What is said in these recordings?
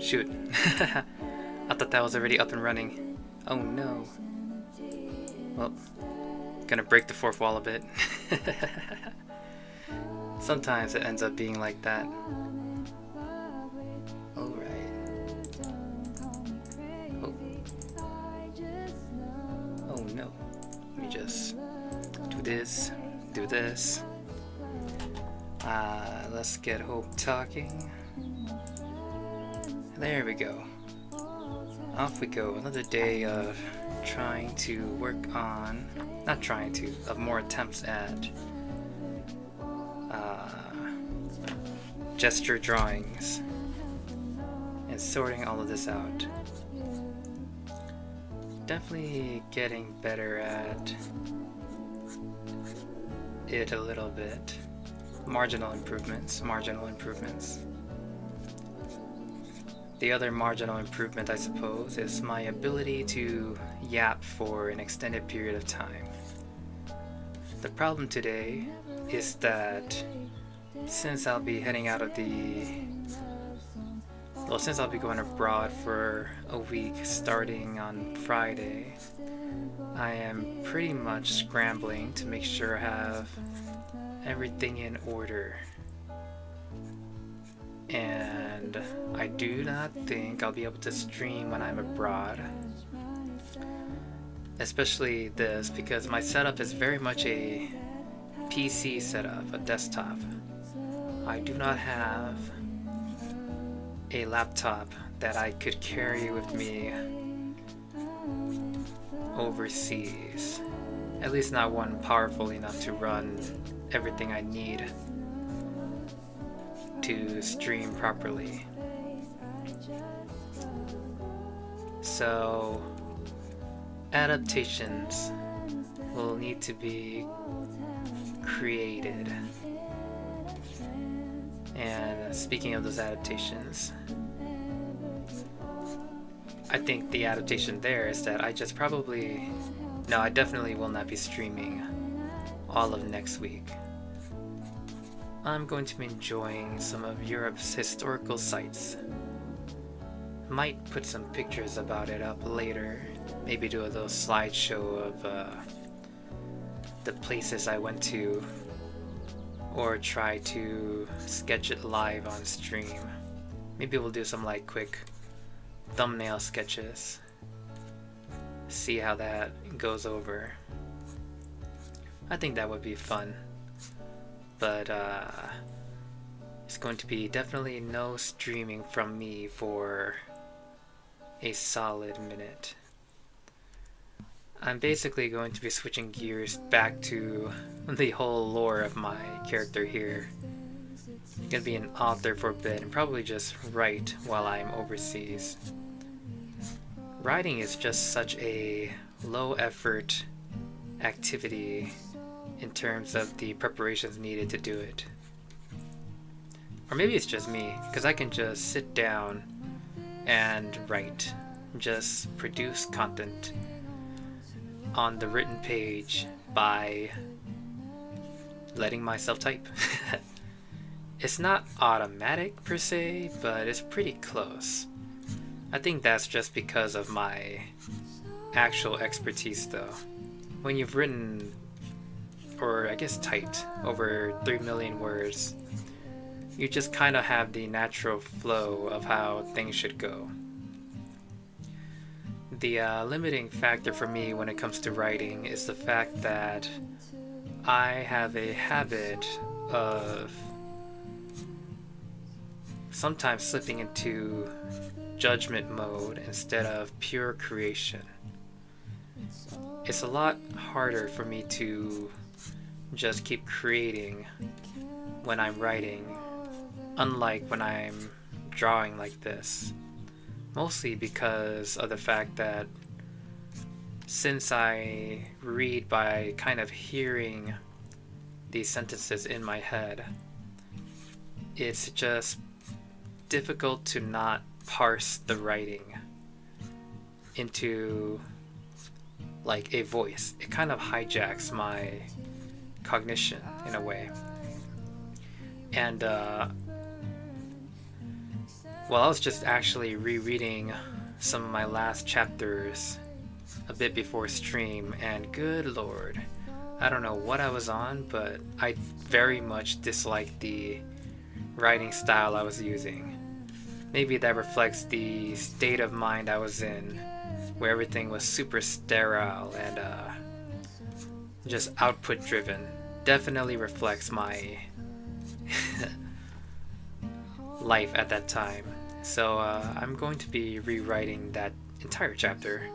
Shoot. I thought that was already up and running. Oh no. Well, gonna break the fourth wall a bit. Sometimes it ends up being like that. Alright. Oh. Oh no. Let me just do this, do this. Let's get Hope talking. There we go. Off we go. Another day of trying to work on, not trying to, of more attempts at gesture drawings and sorting all of this out. Definitely getting better at it a little bit. Marginal improvements. The other marginal improvement, I suppose, is my ability to yap for an extended period of time. The problem today is that since I'll be heading out of since I'll be going abroad for a week starting on Friday, I am pretty much scrambling to make sure I have everything in order. And I do not think I'll be able to stream when I'm abroad. Especially this, because my setup is very much a PC setup, a desktop. I do not have a laptop that I could carry with me overseas. At least not one powerful enough to run everything I need to stream properly. So adaptations will need to be created. And speaking of those adaptations, I think the adaptation there is that I definitely will not be streaming all of next week. I'm going to be enjoying some of Europe's historical sites. Might put some pictures about it up later. Maybe do a little slideshow of the places I went to, or try to sketch it live on stream. Maybe we'll do some like quick thumbnail sketches. See how that goes over. I think that would be fun. But it's going to be definitely no streaming from me for a solid minute. I'm basically going to be switching gears back to the whole lore of my character here. I'm gonna be an author for a bit and probably just write while I'm overseas. Writing is just such a low effort activity in terms of the preparations needed to do it. Or maybe it's just me, because I can just sit down and write, just produce content on the written page by letting myself type. It's not automatic per se, but it's pretty close. I think that's just because of my actual expertise though. When you've written, or I guess typed, over 3 million words, you just kind of have the natural flow of how things should go. The limiting factor for me when it comes to writing is the fact that I have a habit of sometimes slipping into judgment mode instead of pure creation. It's a lot harder for me to just keep creating when I'm writing, unlike when I'm drawing like this. Mostly because of the fact that since I read by kind of hearing these sentences in my head, it's just difficult to not parse the writing into like a voice. It kind of hijacks my cognition in a way. And Well, I was just actually rereading some of my last chapters a bit before stream, and good lord, I don't know what I was on, but I very much disliked the writing style I was using. Maybe that reflects the state of mind I was in, where everything was super sterile and just output driven. Definitely reflects my life at that time. So I'm going to be rewriting that entire chapter,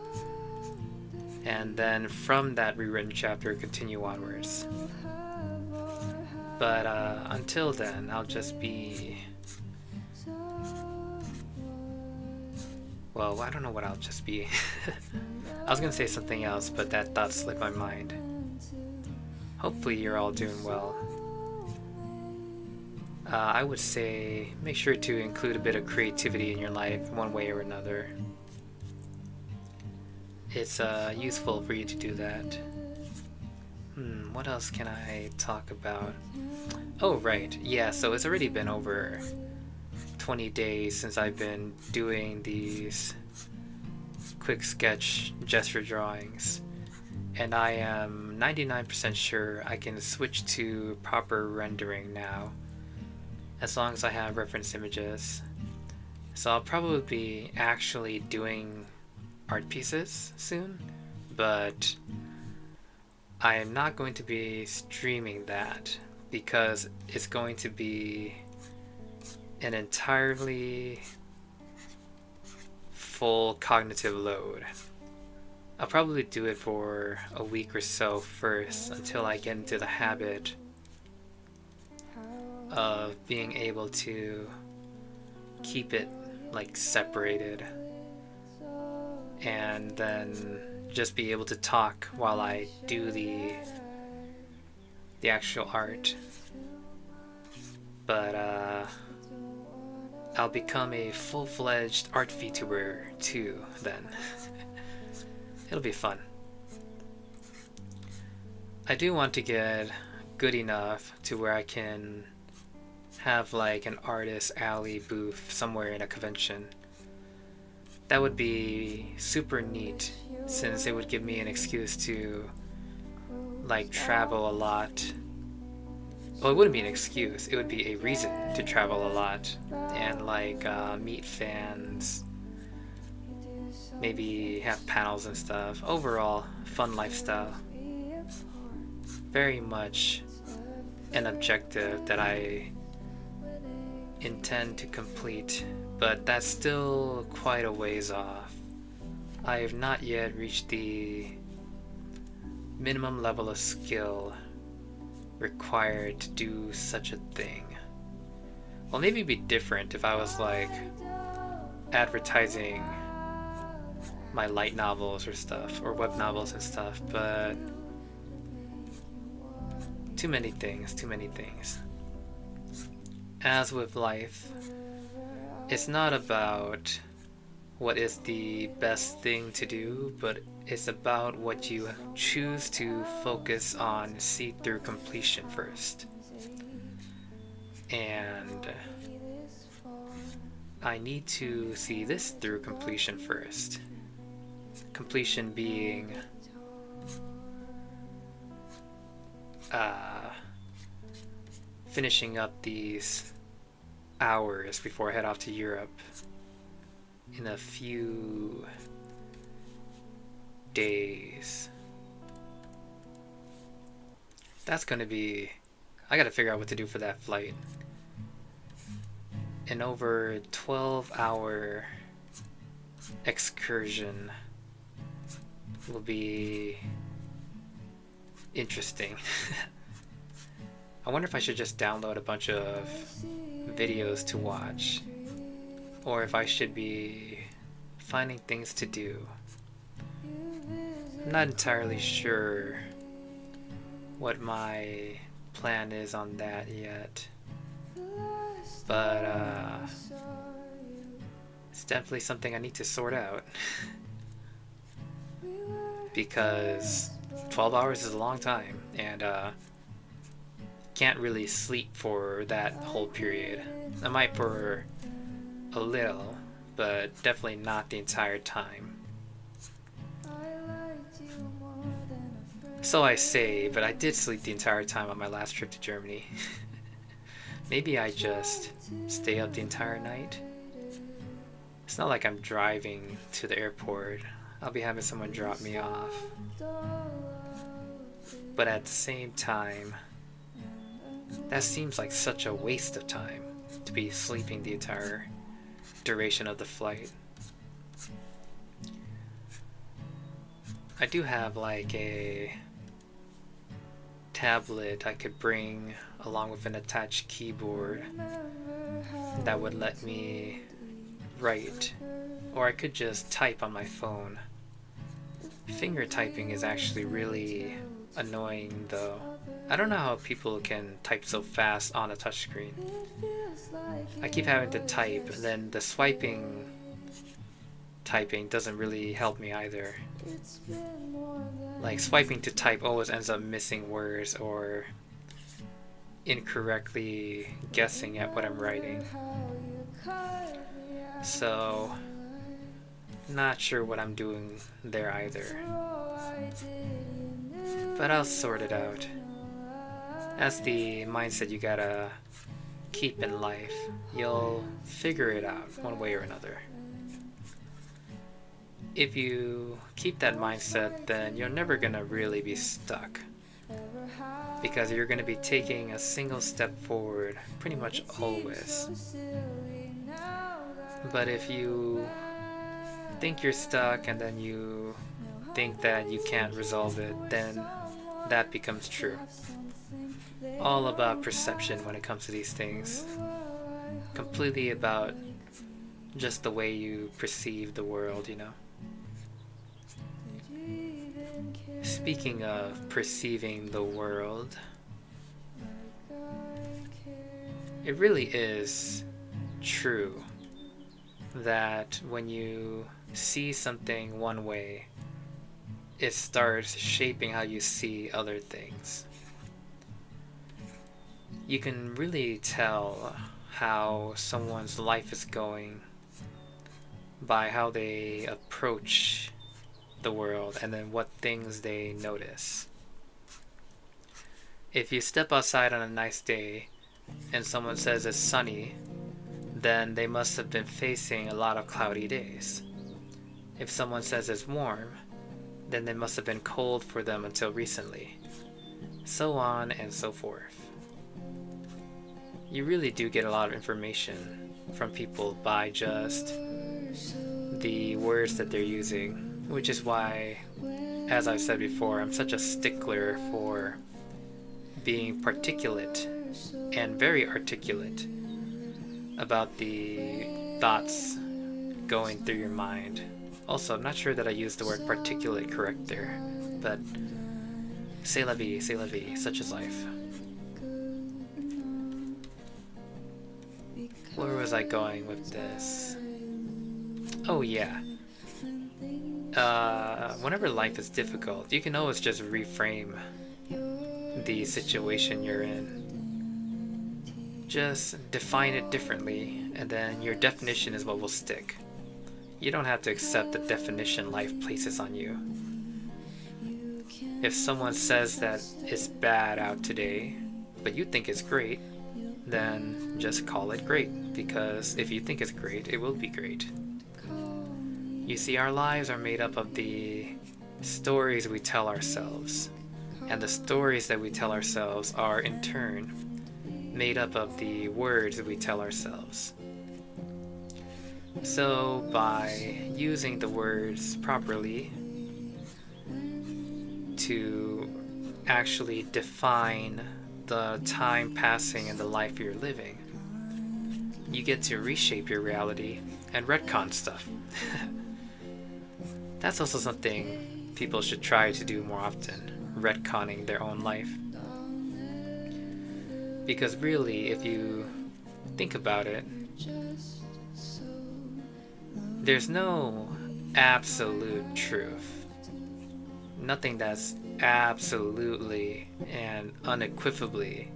and then from that rewritten chapter continue onwards. But until then, I'll just be... Well, I don't know what I'll just be. I was gonna say something else, but that thought slipped my mind. Hopefully you're all doing well. I would say make sure to include a bit of creativity in your life one way or another. It's useful for you to do that. What else can I talk about? Oh, right. Yeah, so it's already been over 20 days since I've been doing these quick sketch gesture drawings, and I am 99% sure I can switch to proper rendering now, as long as I have reference images. So I'll probably be actually doing art pieces soon, but I am not going to be streaming that because it's going to be an entirely full cognitive load. I'll probably do it for a week or so first until I get into the habit of being able to keep it like separated, and then just be able to talk while I do the actual art. But I'll become a full-fledged art VTuber too then. It'll be fun. I do want to get good enough to where I can have like an artist alley booth somewhere in a convention. That would be super neat, since it would give me an excuse to like travel a lot. Well, it wouldn't be an excuse, it would be a reason to travel a lot and like meet fans, maybe have panels and stuff. Overall, fun lifestyle. Very much an objective that I intend to complete, but that's still quite a ways off. I have not yet reached the minimum level of skill required to do such a thing. Well, maybe it'd be different if I was like advertising my light novels or stuff, or web novels and stuff, but too many things. As with life, it's not about what is the best thing to do, but it's about what you choose to focus on, see through completion first. And I need to see this through completion first. Completion being finishing up these hours before I head off to Europe in a few days. That's gonna be... I gotta figure out what to do for that flight. An over 12-hour excursion will be interesting. I wonder if I should just download a bunch of videos to watch, or if I should be finding things to do. I'm not entirely sure what my plan is on that yet, but it's definitely something I need to sort out. Because 12 hours is a long time, and can't really sleep for that whole period. I might for a little, but definitely not the entire time. So I say, but I did sleep the entire time on my last trip to Germany. Maybe I just stay up the entire night. It's not like I'm driving to the airport. I'll be having someone drop me off. But at the same time, that seems like such a waste of time to be sleeping the entire duration of the flight. I do have like a tablet I could bring along with an attached keyboard that would let me write, or I could just type on my phone. Finger typing is actually really annoying though. I don't know how people can type so fast on a touchscreen. I keep having to type, and then the swiping typing doesn't really help me either. Like, swiping to type always ends up missing words or incorrectly guessing at what I'm writing. So, not sure what I'm doing there either. But I'll sort it out. That's the mindset you gotta keep in life. You'll figure it out one way or another. If you keep that mindset, then you're never gonna really be stuck, because you're gonna be taking a single step forward pretty much always. But if you think you're stuck and then you think that you can't resolve it, then that becomes true. All about perception when it comes to these things. Completely about just the way you perceive the world, you know. Speaking of perceiving the world, it really is true that when you see something one way, it starts shaping how you see other things. You can really tell how someone's life is going by how they approach the world and then what things they notice. If you step outside on a nice day and someone says it's sunny, then they must have been facing a lot of cloudy days. If someone says it's warm, then they must have been cold for them until recently. So on and so forth. You really do get a lot of information from people by just the words that they're using, which is why, as I've said before, I'm such a stickler for being particulate and very articulate about the thoughts going through your mind. Also, I'm not sure that I used the word particulate correct there, but c'est la vie, such is life. Where was I going with this? Oh yeah. Whenever life is difficult, you can always just reframe the situation you're in. Just define it differently, and then your definition is what will stick. You don't have to accept the definition life places on you. If someone says that it's bad out today, but you think it's great, then just call it great, because if you think it's great, it will be great. You see, our lives are made up of the stories we tell ourselves, and the stories that we tell ourselves are in turn made up of the words that we tell ourselves. So by using the words properly to actually define the time passing in the life you're living, you get to reshape your reality and retcon stuff. That's also something people should try to do more often, retconning their own life. Because really, if you think about it, there's no absolute truth. Nothing that's absolutely and unequivocally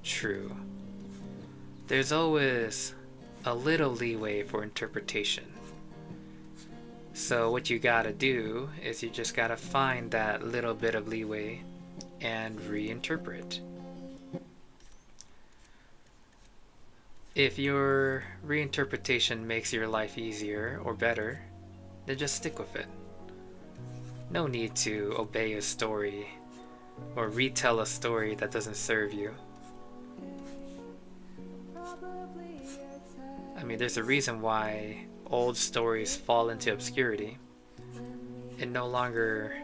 true. there's always a little leeway for interpretation. So what you gotta do is you just gotta find that little bit of leeway and reinterpret. If your reinterpretation makes your life easier or better, then just stick with it. No need to obey a story or retell a story that doesn't serve you. I mean, there's a reason why old stories fall into obscurity. It no longer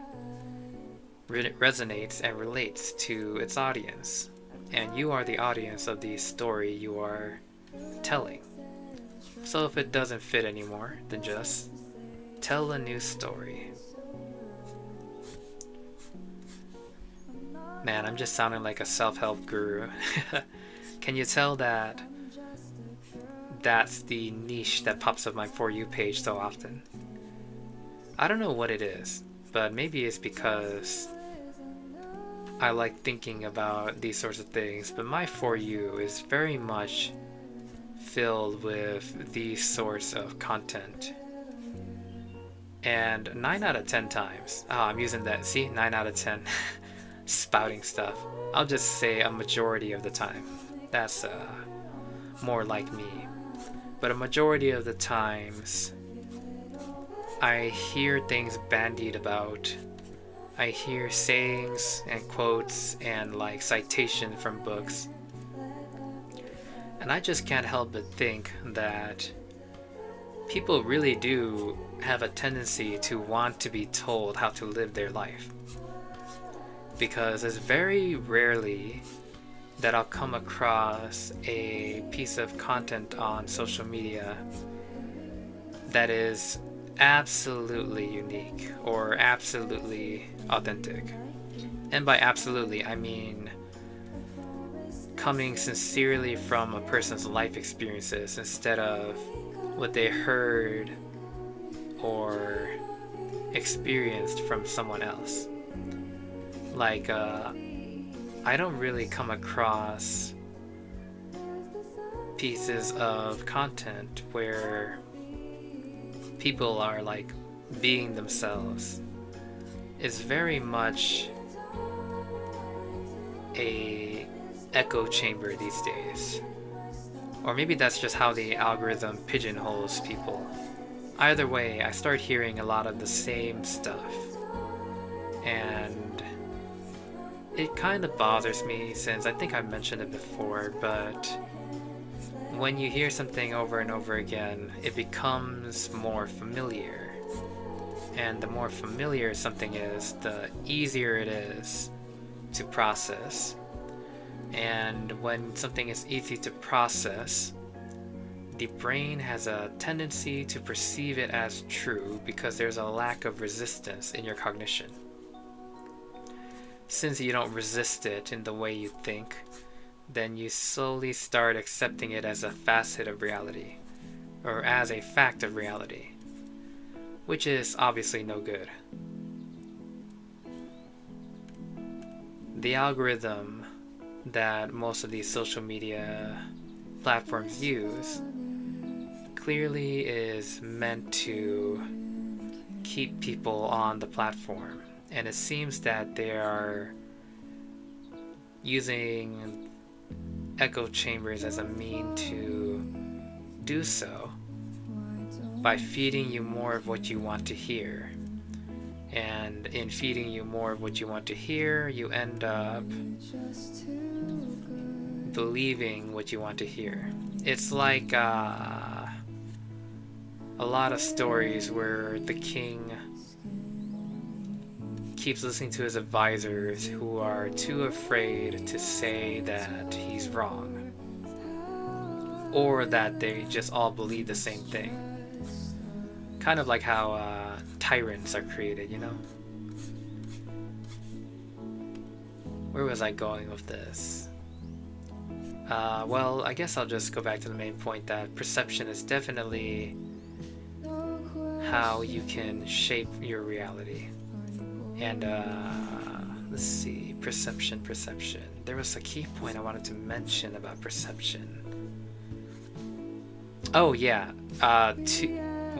resonates and relates to its audience, and you are the audience of the story you are telling. So if it doesn't fit anymore, then just tell a new story. Man, I'm just sounding like a self-help guru. Can you tell that that's the niche that pops up my For You page so often? I don't know what it is, but maybe it's because I like thinking about these sorts of things, but my For You is very much filled with these sorts of content. And 9 out of 10 times, I'm using that, see, 9 out of 10, spouting stuff. I'll just say a majority of the time. That's more like me. But a majority of the times, I hear things bandied about. I hear sayings and quotes and like citation from books. And I just can't help but think that people really do have a tendency to want to be told how to live their life. Because it's very rarely that I'll come across a piece of content on social media that is absolutely unique or absolutely authentic. And by absolutely, I mean coming sincerely from a person's life experiences instead of what they heard or experienced from someone else. Like, I don't really come across pieces of content where people are like being themselves. It's very much a echo chamber these days. Or maybe that's just how the algorithm pigeonholes people. Either way, I start hearing a lot of the same stuff. And it kind of bothers me, since I think I've mentioned it before, but when you hear something over and over again, it becomes more familiar. And the more familiar something is, the easier it is to process. And when something is easy to process, the brain has a tendency to perceive it as true because there's a lack of resistance in your cognition. Since you don't resist it in the way you think, then you slowly start accepting it as a facet of reality, or as a fact of reality, which is obviously no good. The algorithm that most of these social media platforms use clearly is meant to keep people on the platform. And it seems that they are using echo chambers as a mean to do so by feeding you more of what you want to hear. And in feeding you more of what you want to hear, you end up believing what you want to hear. It's like a lot of stories where the king keeps listening to his advisors who are too afraid to say that he's wrong, or that they just all believe the same thing. Kind of like how tyrants are created, you know? Where was I going with this? Well, I guess I'll just go back to the main point that perception is definitely how you can shape your reality. And let's see, perception. There was a key point I wanted to mention about perception. Oh yeah,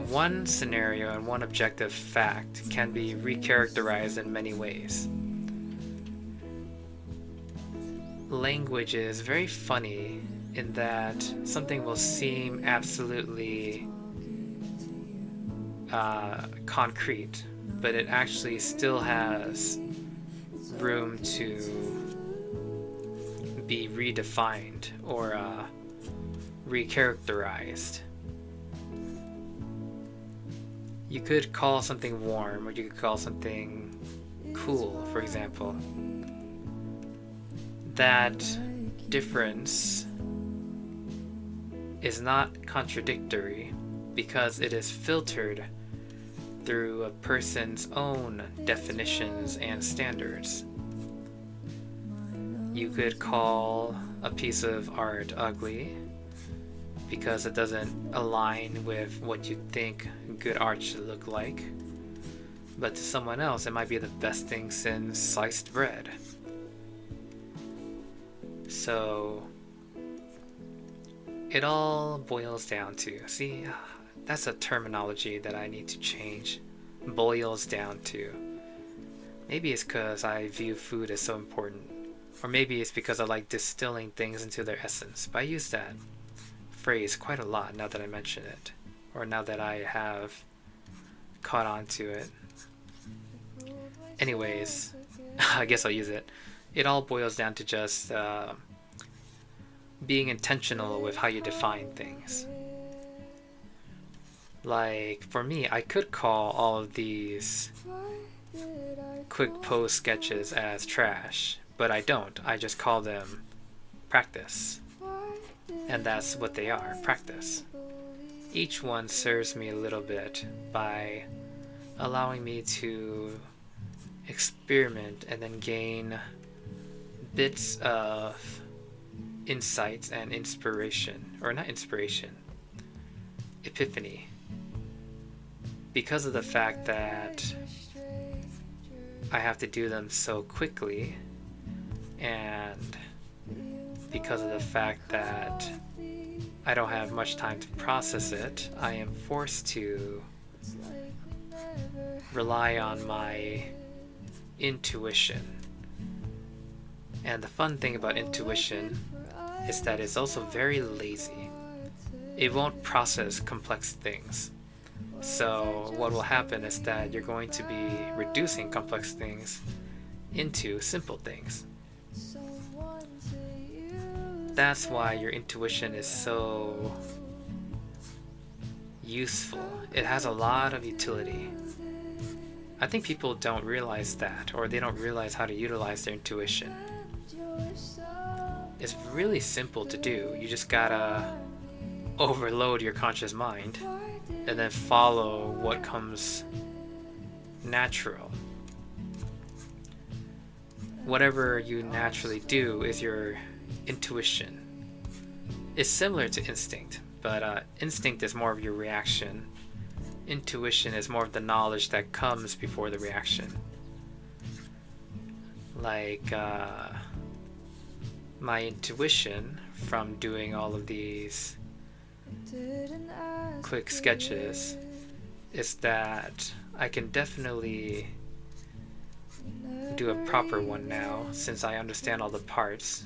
one scenario and one objective fact can be recharacterized in many ways. Language is very funny in that something will seem absolutely concrete, but it actually still has room to be redefined or recharacterized. You could call something warm, or you could call something cool, for example. That difference is not contradictory because it is filtered through a person's own definitions and standards. You could call a piece of art ugly because it doesn't align with what you think good art should look like. But to someone else, it might be the best thing since sliced bread. So it all boils down to, see, that's a terminology that I need to change. Boils down to. Maybe it's because I view food as so important. Or maybe it's because I like distilling things into their essence. But I use that phrase quite a lot now that I mention it. Or now that I have caught on to it. Anyways, I guess I'll use it. It all boils down to just being intentional with how you define things. Like, for me, I could call all of these quick pose sketches as trash, but I don't. I just call them practice. And that's what they are, practice. Each one serves me a little bit by allowing me to experiment and then gain bits of insights and inspiration, or not inspiration, epiphany, because of the fact that I have to do them so quickly, and because of the fact that I don't have much time to process it, I am forced to rely on my intuition. And the fun thing about intuition is that it's also very lazy. It won't process complex things. So what will happen is that you're going to be reducing complex things into simple things. That's why your intuition is so useful. It has a lot of utility. I think people don't realize that, or they don't realize how to utilize their intuition. It's really simple to do. You just gotta overload your conscious mind and then follow what comes natural. Whatever you naturally do is your intuition. It's similar to instinct, but instinct is more of your reaction. Intuition is more of the knowledge that comes before the reaction. Like my intuition from doing all of these quick sketches is that I can definitely do a proper one now since I understand all the parts,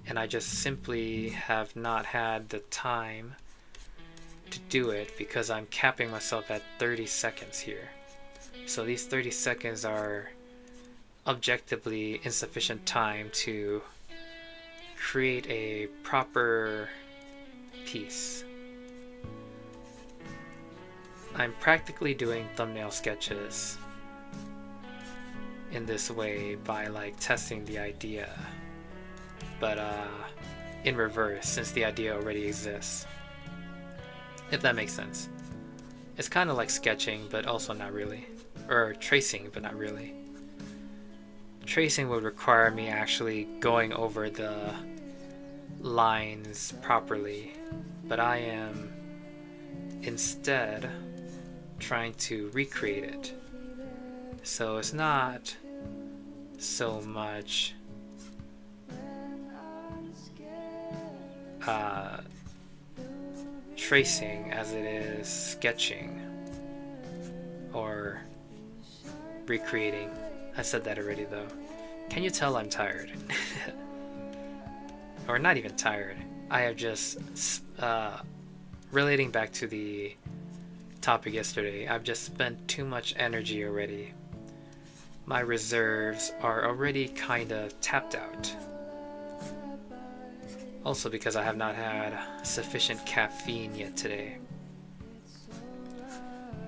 and I just simply have not had the time to do it because I'm capping myself at 30 seconds here. So these 30 seconds are objectively insufficient time to create a proper piece. I'm practically doing thumbnail sketches in this way by like testing the idea, but in reverse since the idea already exists, if that makes sense. It's kind of like sketching but also not really, or tracing but not really. Tracing would require me actually going over the lines properly, but I am instead trying to recreate it. So it's not so much tracing as it is sketching or recreating. I said that already though. Can you tell I'm tired? Or not even tired. I have just, relating back to the topic yesterday, I've just spent too much energy already. My reserves are already kinda tapped out. Also because I have not had sufficient caffeine yet today.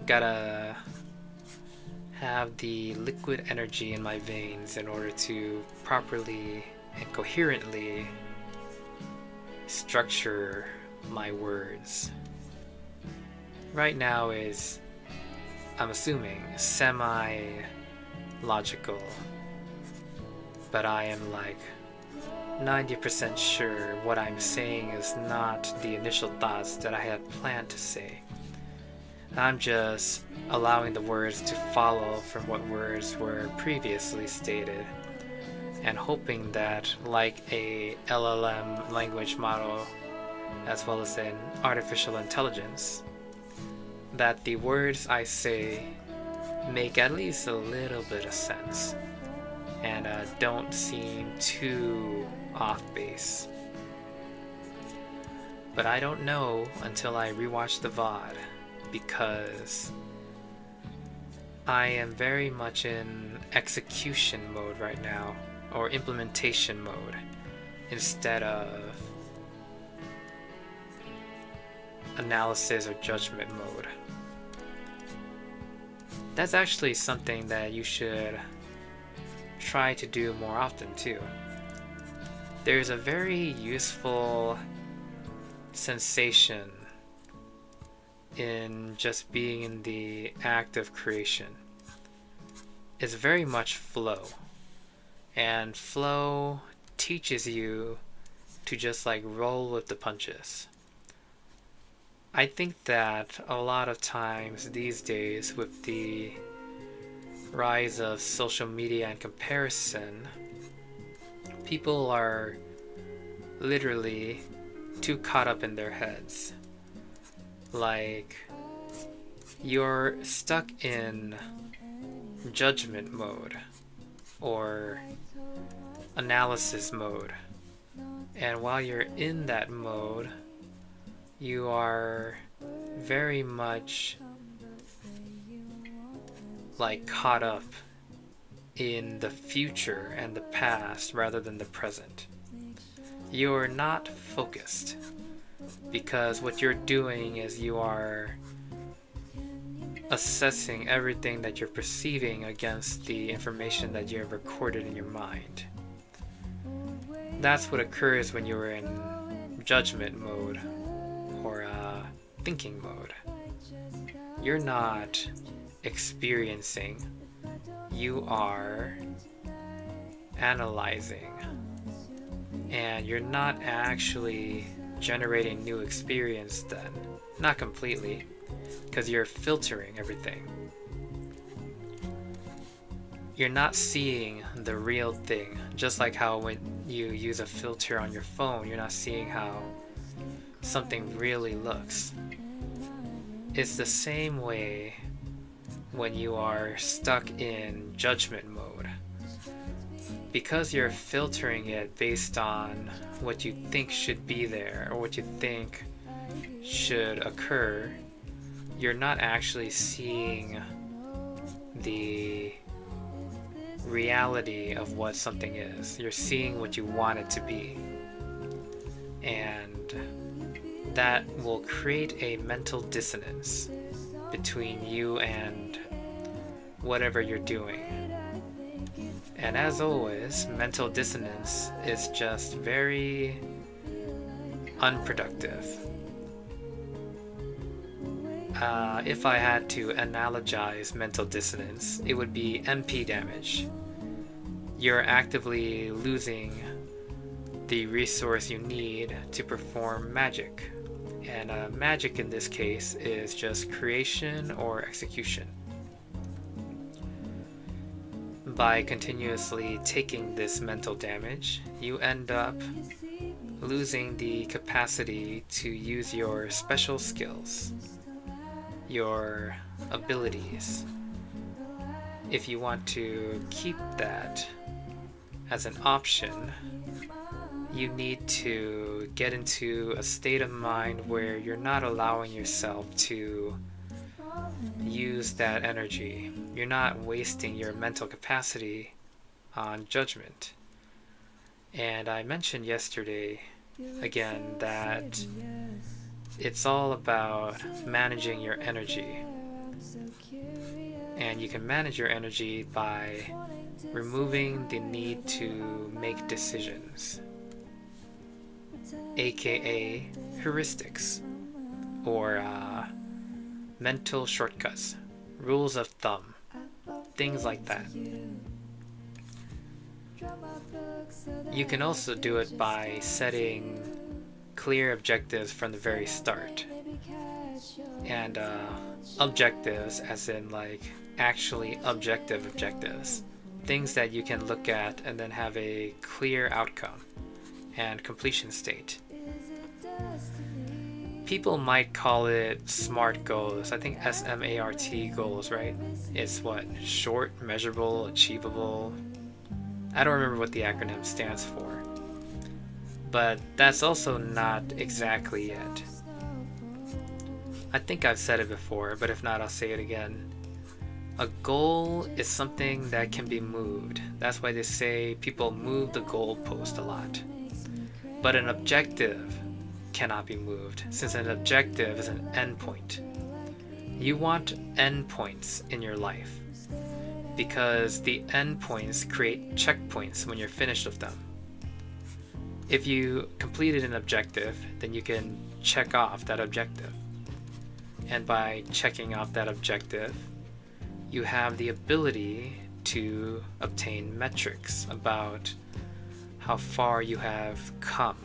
Gotta have the liquid energy in my veins in order to properly and coherently structure my words. Right now is, I'm assuming, semi-logical, but I am like 90% sure what I'm saying is not the initial thoughts that I had planned to say. I'm just allowing the words to follow from what words were previously stated, and hoping that, like a LLM language model, as well as an artificial intelligence, that the words I say make at least a little bit of sense and don't seem too off base. But I don't know until I rewatch the VOD, because I am very much in execution mode right now, or implementation mode, instead of analysis or judgment mode. That's actually something that you should try to do more often too. There's a very useful sensation in just being in the act of creation. It's very much flow, and flow teaches you to just like roll with the punches. I think that a lot of times these days, with the rise of social media and comparison, people are literally too caught up in their heads. Like, you're stuck in judgment mode or analysis mode, and while you're in that mode, you are very much like caught up in the future and the past rather than the present. You're not focused, because what you're doing is you are assessing everything that you're perceiving against the information that you have recorded in your mind. That's what occurs when you're in judgment mode or thinking mode. You're not experiencing, you are analyzing, and you're not actually generating new experience then. Not completely, because you're filtering everything. You're not seeing the real thing, just like how when you use a filter on your phone, you're not seeing how something really looks. It's the same way when you are stuck in judgment mode. Because you're filtering it based on what you think should be there or what you think should occur, you're not actually seeing the reality of what something is. You're seeing what you want it to be. And that will create a mental dissonance between you and whatever you're doing. And as always, mental dissonance is just very unproductive. If I had to analogize mental dissonance, it would be MP damage. You're actively losing the resource you need to perform magic. And magic in this case is just creation or execution. By continuously taking this mental damage, you end up losing the capacity to use your special skills, your abilities. If you want to keep that as an option, you need to get into a state of mind where you're not allowing yourself to use that energy. You're not wasting your mental capacity on judgment. And I mentioned yesterday, again, that it's all about managing your energy. And you can manage your energy by removing the need to make decisions, aka heuristics, or mental shortcuts, rules of thumb, things like that. You can also do it by setting clear objectives from the very start. And objectives as in like actually objective objectives. Things that you can look at and then have a clear outcome and completion state. People might call it SMART goals. I think SMART goals, right? It's what? Short, measurable, achievable. I don't remember what the acronym stands for. But that's also not exactly it. I think I've said it before, but if not, I'll say it again. A goal is something that can be moved. That's why they say people move the goalpost a lot. But an objective cannot be moved, since an objective is an endpoint. You want endpoints in your life, because the endpoints create checkpoints when you're finished with them. If you completed an objective, then you can check off that objective. And by checking off that objective, you have the ability to obtain metrics about how far you have come.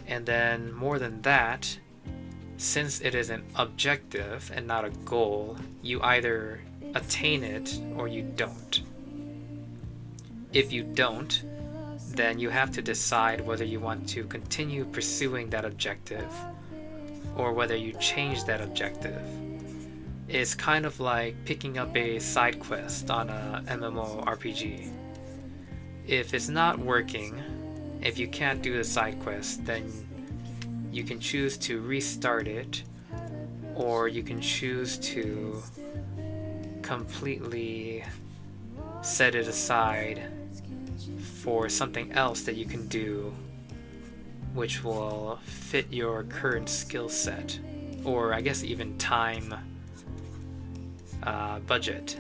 And then more than that, since it is an objective and not a goal, you either attain it or you don't. If you don't, then you have to decide whether you want to continue pursuing that objective or whether you change that objective. It's kind of like picking up a side quest on a MMORPG. If it's not working, if you can't do the side quest, then you can choose to restart it, or you can choose to completely set it aside for something else that you can do which will fit your current skill set, or I guess even time budget.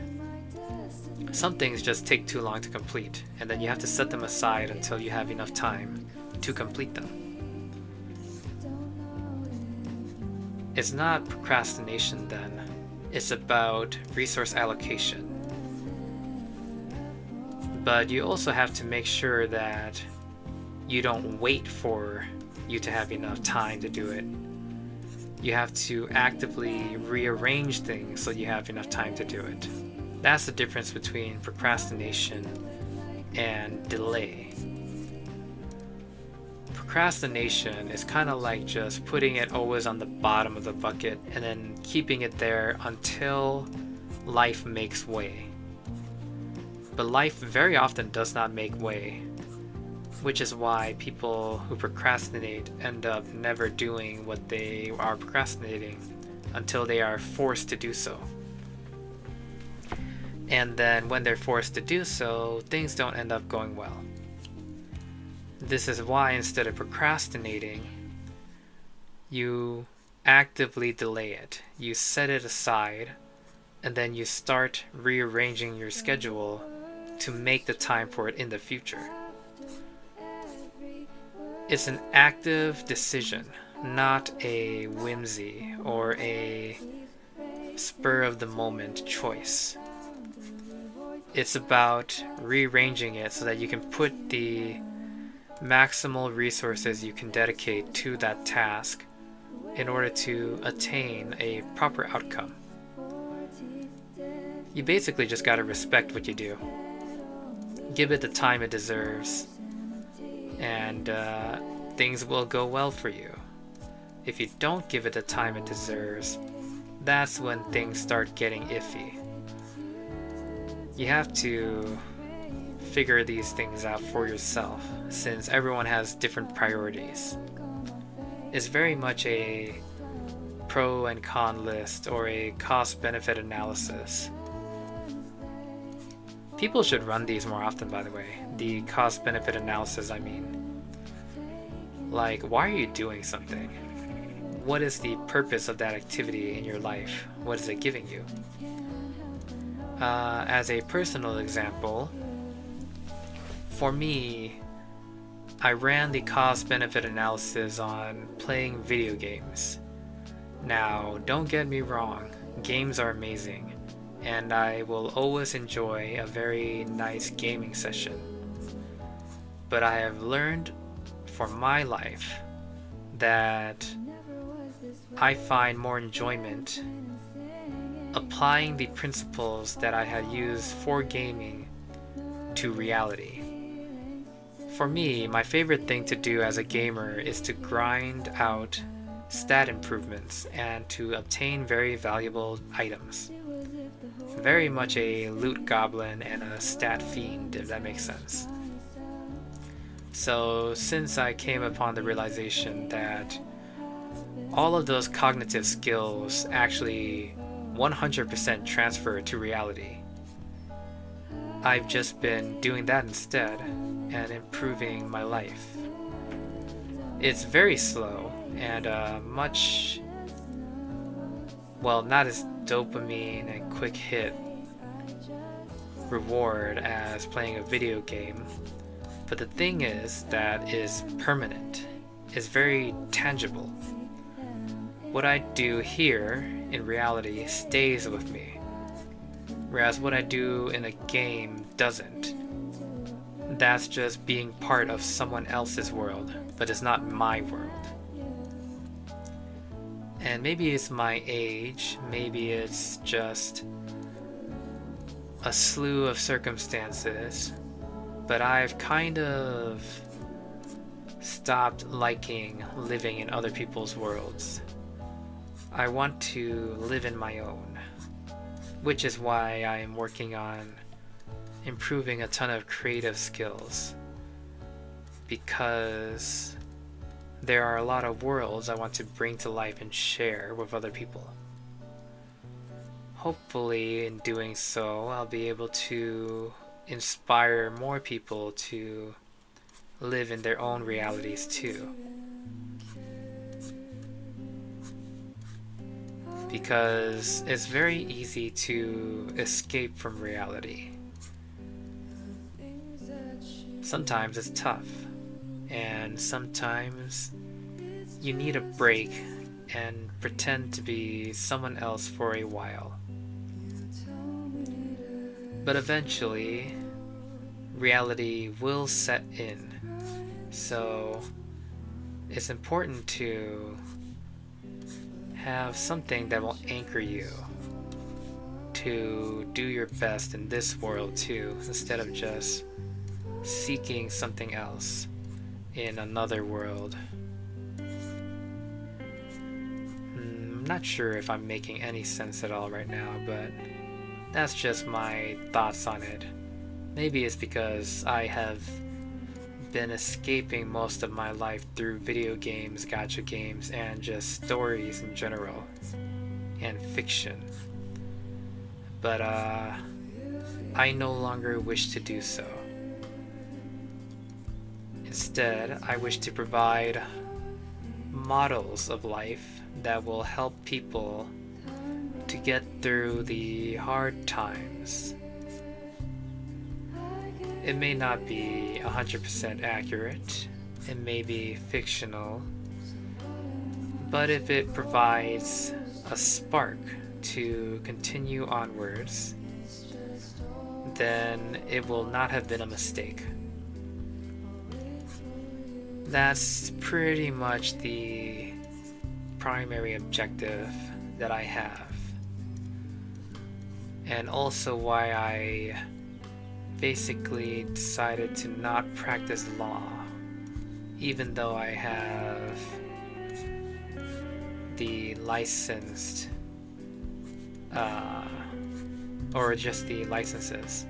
Some things just take too long to complete, and then you have to set them aside until you have enough time to complete them. It's not procrastination then, it's about resource allocation. But you also have to make sure that you don't wait for you to have enough time to do it. You have to actively rearrange things so you have enough time to do it. That's the difference between procrastination and delay. Procrastination is kind of like just putting it always on the bottom of the bucket and then keeping it there until life makes way. But life very often does not make way, which is why people who procrastinate end up never doing what they are procrastinating until they are forced to do so. And then when they're forced to do so, things don't end up going well. This is why instead of procrastinating, you actively delay it. You set it aside, and then you start rearranging your schedule to make the time for it in the future. It's an active decision, not a whimsy or a spur-of-the-moment choice. It's about rearranging it so that you can put the maximal resources you can dedicate to that task in order to attain a proper outcome. You basically just gotta respect what you do. Give it the time it deserves, and things will go well for you. If you don't give it the time it deserves, that's when things start getting iffy. You have to figure these things out for yourself, since everyone has different priorities. It's very much a pro and con list or a cost-benefit analysis. People should run these more often, by the way. The cost-benefit analysis, I mean. Like, why are you doing something? What is the purpose of that activity in your life? What is it giving you? As a personal example, for me, I ran the cost-benefit analysis on playing video games. Now, don't get me wrong, games are amazing, and I will always enjoy a very nice gaming session. But I have learned for my life that I find more enjoyment applying the principles that I had used for gaming to reality. For me, my favorite thing to do as a gamer is to grind out stat improvements and to obtain very valuable items. Very much a loot goblin and a stat fiend, if that makes sense. So since I came upon the realization that all of those cognitive skills actually 100% transfer to reality, I've just been doing that instead and improving my life. It's very slow and much, well, not as dopamine and quick hit reward as playing a video game, but the thing is that is permanent. It's very tangible. What I do here in reality stays with me, whereas what I do in a game doesn't. That's just being part of someone else's world, but it's not my world. And maybe it's my age, maybe it's just a slew of circumstances, but I've kind of stopped liking living in other people's worlds. I want to live in my own, which is why I am working on improving a ton of creative skills, because there are a lot of worlds I want to bring to life and share with other people. Hopefully, in doing so, I'll be able to inspire more people to live in their own realities too. Because it's very easy to escape from reality. Sometimes it's tough, and sometimes you need a break and pretend to be someone else for a while. But eventually, reality will set in, so it's important to have something that will anchor you to do your best in this world too, instead of just seeking something else in another world. I'm not sure if I'm making any sense at all right now, but that's just my thoughts on it. Maybe it's because I have been escaping most of my life through video games, gacha games, and just stories in general, and fiction. But I no longer wish to do so. Instead, I wish to provide models of life that will help people to get through the hard times. It may not be 100% accurate, it may be fictional, but if it provides a spark to continue onwards, then it will not have been a mistake. That's pretty much the primary objective that I have, and also why I basically decided to not practice law even though I have the licensed or just the licenses.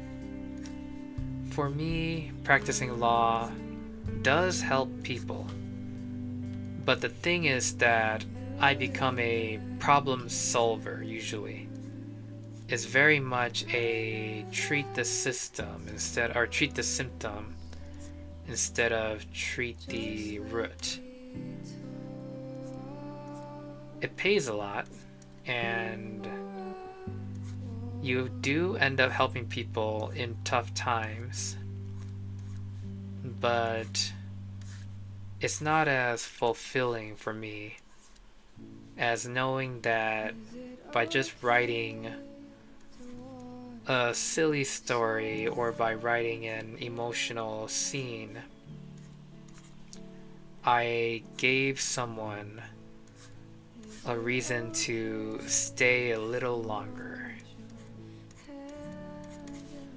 For me, practicing law does help people, but the thing is that I become a problem solver usually. It's very much a treat the system instead, or treat the symptom instead of treat the root. It pays a lot, and you do end up helping people in tough times, but it's not as fulfilling for me as knowing that by just writing a silly story or by writing an emotional scene, I gave someone a reason to stay a little longer.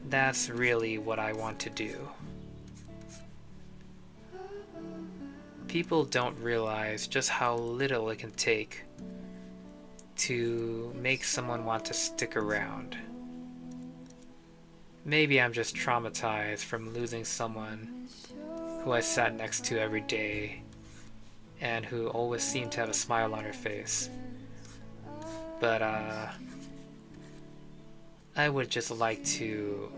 That's really what I want to do. People don't realize just how little it can take to make someone want to stick around. Maybe I'm just traumatized from losing someone who I sat next to every day and who always seemed to have a smile on her face. But I would just like to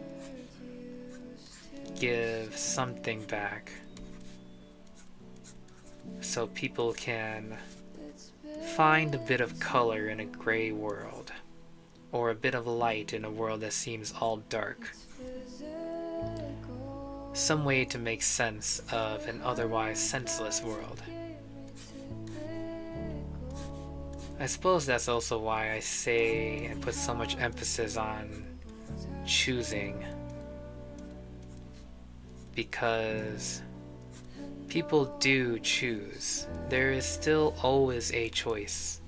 give something back so people can find a bit of color in a gray world, or a bit of light in a world that seems all dark. Some way to make sense of an otherwise senseless world. I suppose that's also why I say and put so much emphasis on choosing, because people do choose. There is still always a choice,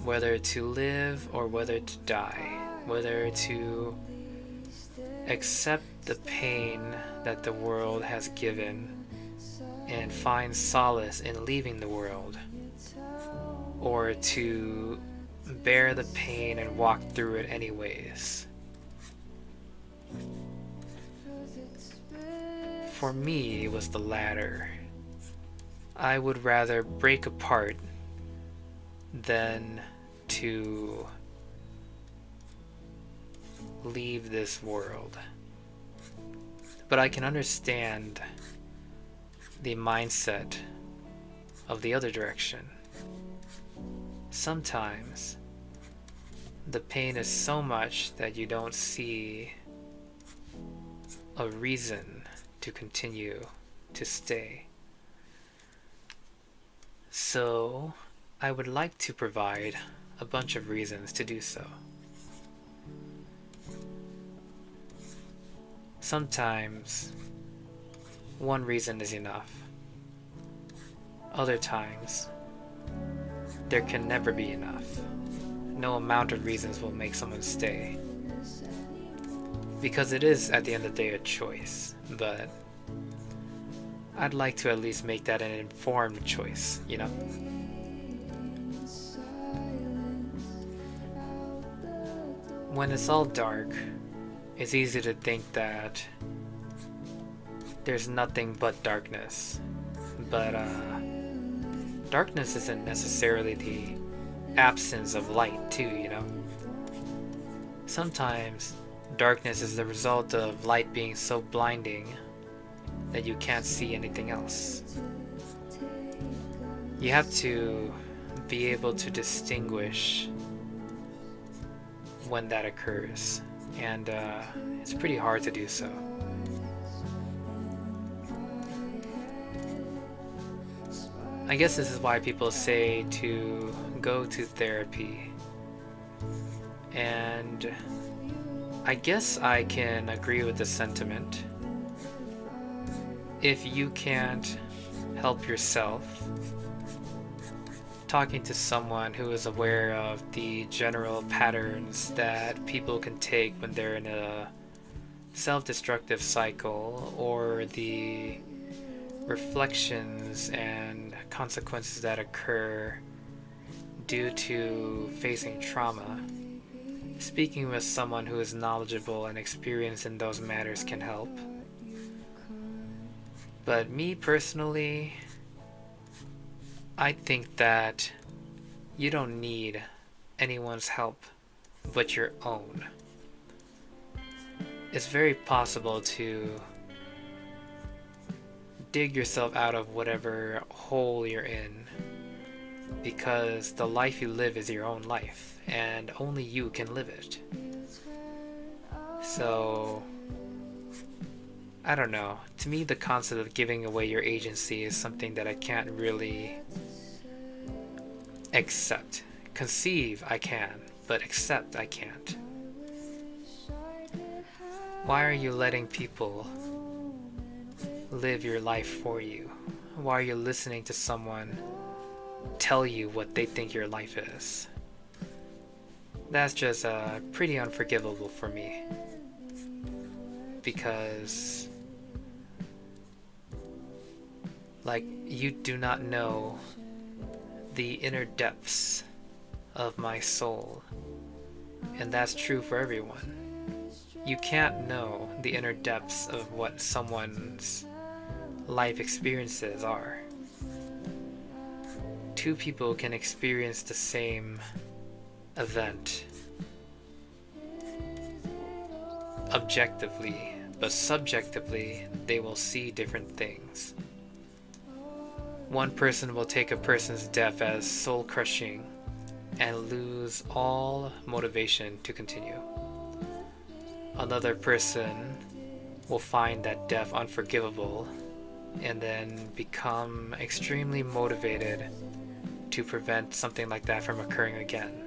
whether to live or whether to die, whether to accept the pain that the world has given and find solace in leaving the world, or to bear the pain and walk through it anyways. For me, it was the latter. I would rather break apart than to leave this world. But I can understand the mindset of the other direction. Sometimes the pain is so much that you don't see a reason to continue to stay. So I would like to provide a bunch of reasons to do so. Sometimes one reason is enough. Other times there can never be enough. No amount of reasons will make someone stay. Because it is, at the end of the day, a choice. But I'd like to at least make that an informed choice, you know? When it's all dark, it's easy to think that there's nothing but darkness. But darkness isn't necessarily the absence of light too, you know? Sometimes darkness is the result of light being so blinding that you can't see anything else. You have to be able to distinguish when that occurs, and it's pretty hard to do so. I guess this is why people say to go to therapy, and I guess I can agree with the sentiment. If you can't help yourself, talking to someone who is aware of the general patterns that people can take when they're in a self-destructive cycle, or the reflections and consequences that occur due to facing trauma, speaking with someone who is knowledgeable and experienced in those matters can help. But me personally, I think that you don't need anyone's help but your own. It's very possible to dig yourself out of whatever hole you're in, because the life you live is your own life and only you can live it. So I don't know. To me, the concept of giving away your agency is something that I can't really accept. Conceive I can, but accept I can't. Why are you letting people live your life for you? Why are you listening to someone tell you what they think your life is? That's just pretty unforgivable for me. Because you do not know the inner depths of my soul. And that's true for everyone. You can't know the inner depths of what someone's life experiences are. Two people can experience the same event objectively, but subjectively they will see different things. One person will take a person's death as soul-crushing and lose all motivation to continue. Another person will find that death unforgivable and then become extremely motivated to prevent something like that from occurring again.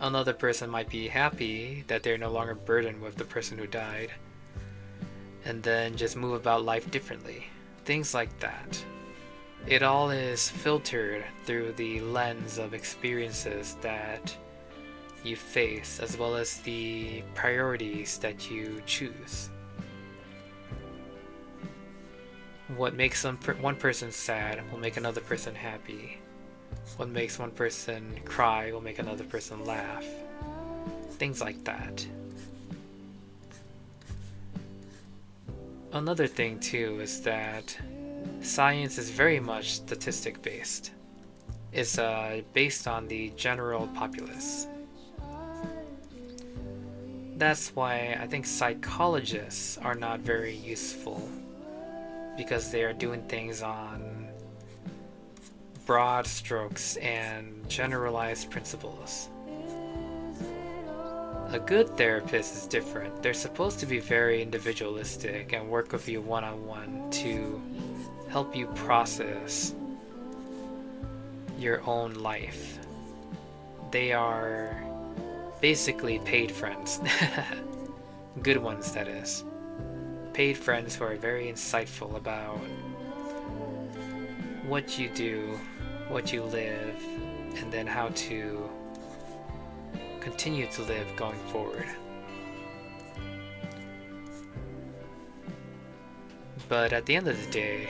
Another person might be happy that they're no longer burdened with the person who died and then just move about life differently. Things like that. It all is filtered through the lens of experiences that you face, as well as the priorities that you choose. What makes one person sad will make another person happy. What makes one person cry will make another person laugh. Things like that. Another thing too is that science is very much statistic based. It's based on the general populace. That's why I think psychologists are not very useful, because they are doing things on broad strokes and generalized principles. A good therapist is different. They're supposed to be very individualistic and work with you one-on-one to help you process your own life. They are basically paid friends. Good ones, that is. Paid friends who are very insightful about what you do, what you live, and then how to continue to live going forward. But at the end of the day,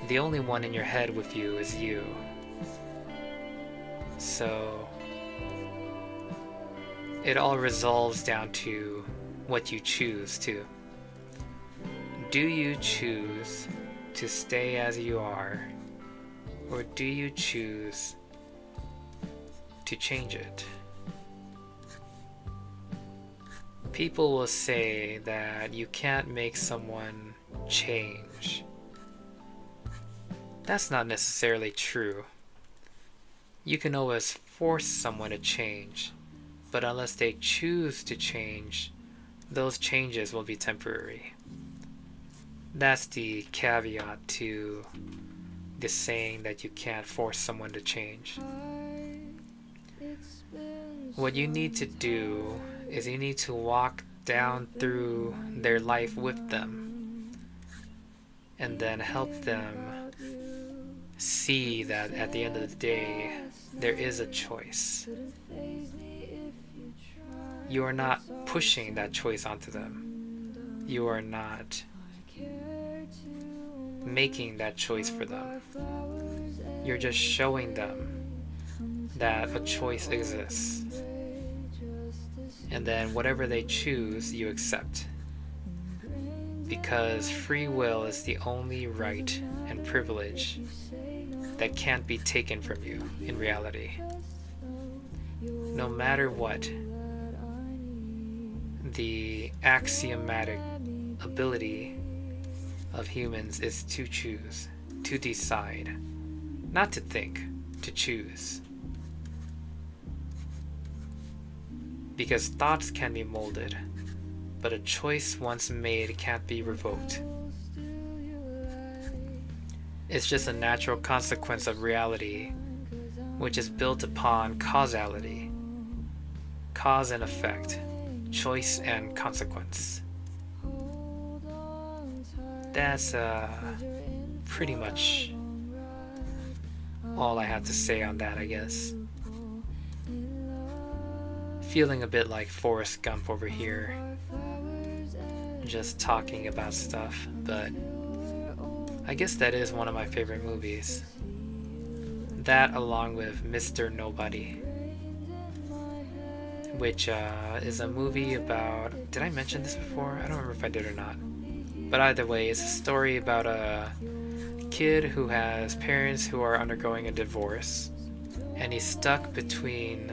the only one in your head with you is you. So it all resolves down to what you choose to. Do you choose to stay as you are, or do you choose to change it? People will say that you can't make someone change. That's not necessarily true. You can always force someone to change, but unless they choose to change, those changes will be temporary. That's the caveat to the saying that you can't force someone to change. What you need to do is you need to walk down through their life with them and then help them see that at the end of the day there is a choice. You are not pushing that choice onto them. You are not making that choice for them. You're just showing them that a choice exists. And then whatever they choose, you accept. Because free will is the only right and privilege that can't be taken from you in reality. No matter what, the axiomatic ability of humans is to choose, to decide, not to think, to choose. Because thoughts can be molded, but a choice once made can't be revoked. It's just a natural consequence of reality, which is built upon causality, cause and effect, choice and consequence. That's pretty much all I have to say on that, I guess. Feeling a bit like Forrest Gump over here, just talking about stuff, but I guess that is one of my favorite movies. That along with Mr. Nobody, which is a movie about... Did I mention this before? I don't remember if I did or not. But either way, it's a story about a kid who has parents who are undergoing a divorce, and he's stuck between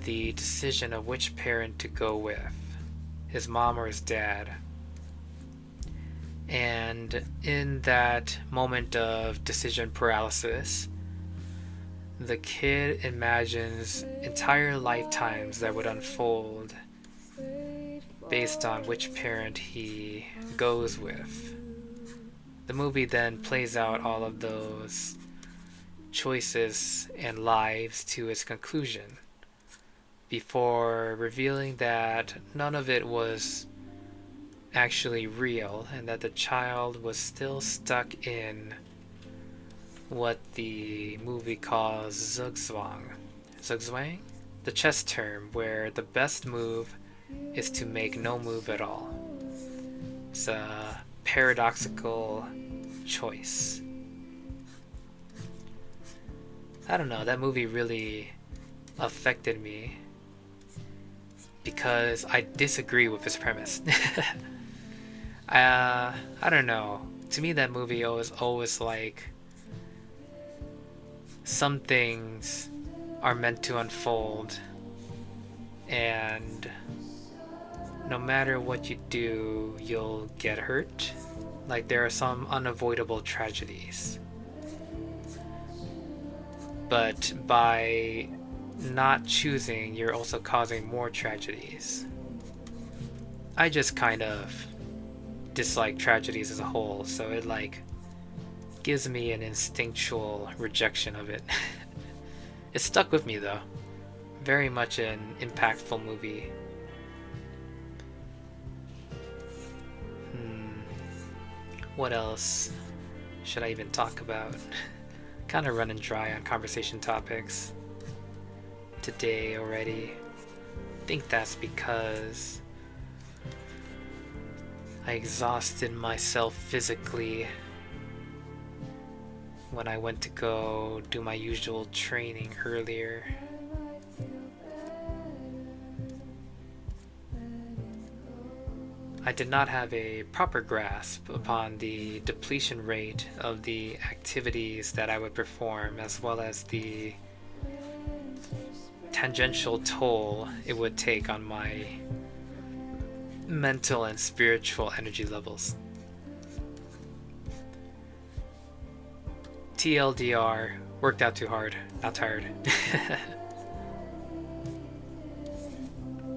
the decision of which parent to go with, his mom or his dad. And in that moment of decision paralysis, the kid imagines entire lifetimes that would unfold based on which parent he goes with. The movie then plays out all of those choices and lives to its conclusion, before revealing that none of it was actually real, and that the child was still stuck in what the movie calls zugzwang. Zugzwang? The chess term, where the best move is to make no move at all. It's a paradoxical choice. I don't know, that movie really affected me because I disagree with its premise. I don't know. To me, that movie was always like, some things are meant to unfold, and no matter what you do, you'll get hurt. Like, there are some unavoidable tragedies. But by not choosing, you're also causing more tragedies. I just kind of dislike tragedies as a whole, so it like gives me an instinctual rejection of it. It stuck with me though. Very much an impactful movie. What else should I even talk about? Kind of running dry on conversation topics today already. I think that's because I exhausted myself physically when I went to go do my usual training earlier. I did not have a proper grasp upon the depletion rate of the activities that I would perform, as well as the tangential toll it would take on my mental and spiritual energy levels. TLDR, worked out too hard, not tired.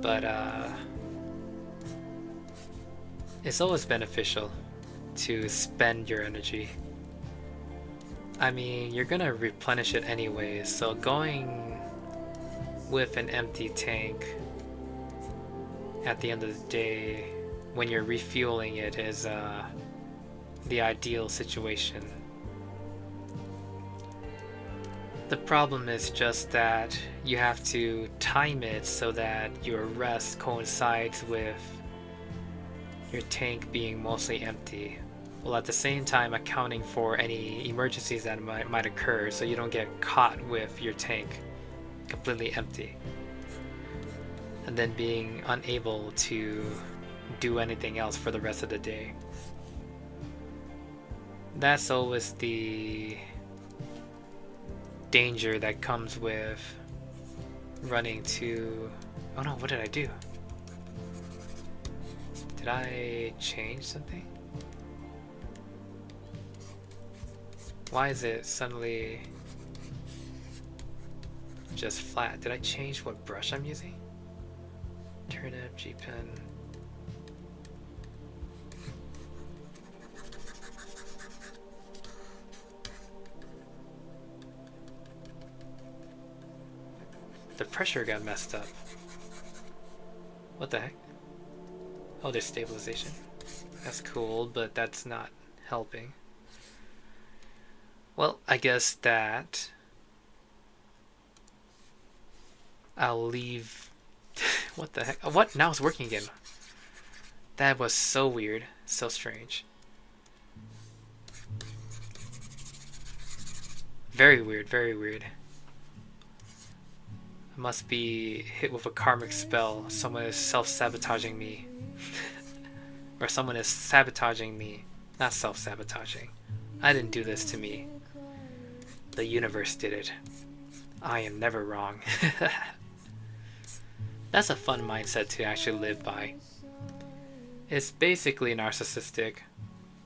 But it's always beneficial to spend your energy. I mean, you're gonna replenish it anyways, so going with an empty tank at the end of the day when you're refueling it is the ideal situation. The problem is just that you have to time it so that your rest coincides with your tank being mostly empty, while at the same time accounting for any emergencies that might occur so you don't get caught with your tank completely empty. And then being unable to do anything else for the rest of the day. That's always the danger that comes with running to... Oh no, what did I do? Did I change something? Why is it suddenly just flat? Did I change what brush I'm using? Turnip, G-pen. The pressure got messed up. What the heck? Oh, there's stabilization. That's cool, but that's not helping. Well, I guess that I'll leave. What the heck? What? Now it's working again. That was so weird. So strange. Very weird, very weird. I must be hit with a karmic spell. Someone is self-sabotaging me. Or someone is sabotaging me. Not self-sabotaging. I didn't do this to me. The universe did it. I am never wrong. That's a fun mindset to actually live by. It's basically narcissistic,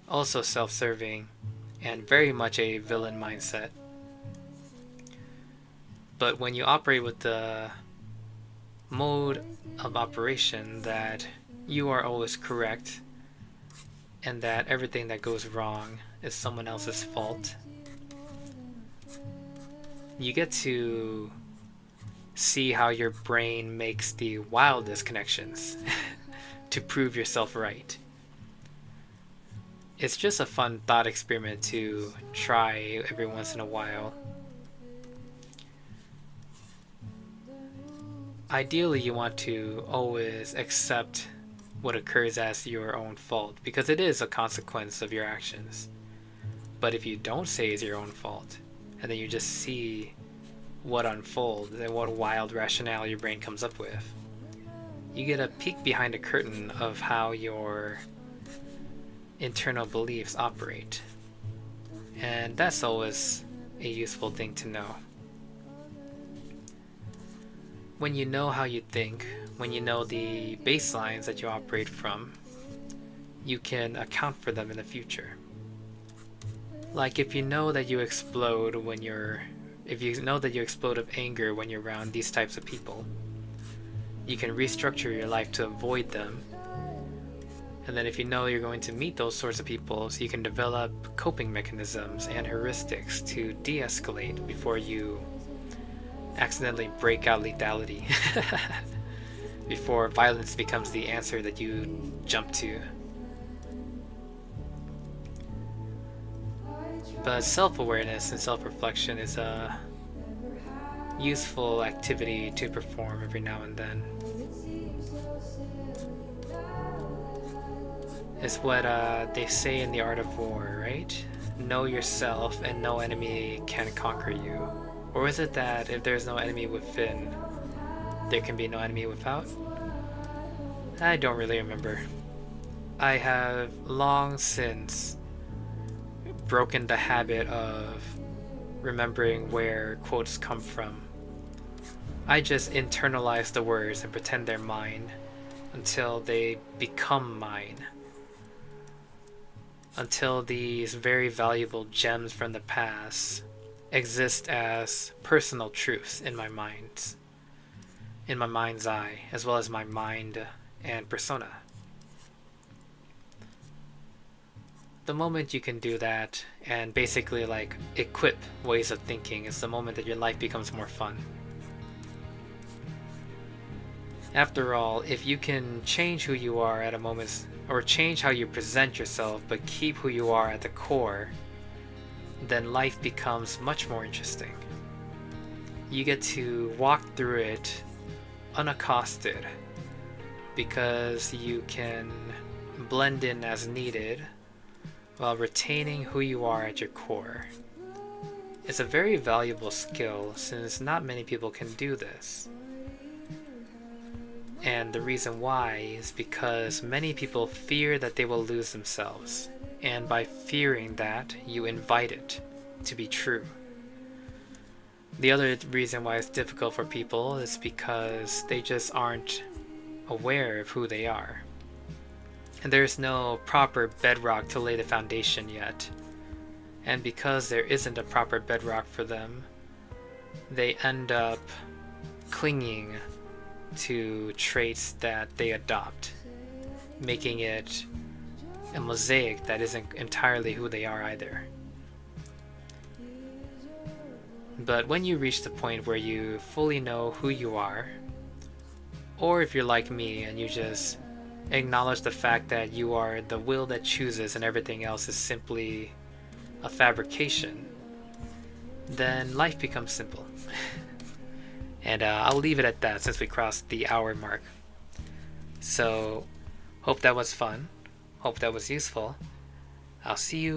also self-serving, and very much a villain mindset. But when you operate with the mode of operation that you are always correct and that everything that goes wrong is someone else's fault, you get to see how your brain makes the wildest connections to prove yourself right. It's just a fun thought experiment to try every once in a while. Ideally, you want to always accept what occurs as your own fault, because it is a consequence of your actions. But if you don't say it's your own fault, and then you just see what unfolds and what wild rationale your brain comes up with, you get a peek behind the curtain of how your internal beliefs operate. And that's always a useful thing to know. When you know how you think, when you know the baselines that you operate from, you can account for them in the future. Like if you know that you explode when if you know that you explode of anger when you're around these types of people, you can restructure your life to avoid them. And then if you know you're going to meet those sorts of people, so you can develop coping mechanisms and heuristics to de-escalate before you accidentally break out lethality. Before violence becomes the answer that you jump to. But self-awareness and self-reflection is a useful activity to perform every now and then. It's what they say in the Art of War, right? Know yourself and no enemy can conquer you. Or is it that if there's no enemy within, there can be no enemy without? I don't really remember. I have long since broken the habit of remembering where quotes come from. I just internalize the words and pretend they're mine until they become mine. Until these very valuable gems from the past exist as personal truths in my mind's eye, as well as my mind and persona. The moment you can do that and basically like equip ways of thinking is the moment that your life becomes more fun. After all, if you can change who you are at a moment, or change how you present yourself but keep who you are at the core, then life becomes much more interesting. You get to walk through it unaccosted because you can blend in as needed while retaining who you are at your core. It's a very valuable skill since not many people can do this. And the reason why is because many people fear that they will lose themselves, and by fearing that, you invite it to be true. The other reason why it's difficult for people is because they just aren't aware of who they are. And there's no proper bedrock to lay the foundation yet. And because there isn't a proper bedrock for them, they end up clinging to traits that they adopt, making it a mosaic that isn't entirely who they are either. But when you reach the point where you fully know who you are, or if you're like me and you just acknowledge the fact that you are the will that chooses and everything else is simply a fabrication, then life becomes simple. And I'll leave it at that since we crossed the hour mark. So, hope that was fun. Hope that was useful. I'll see you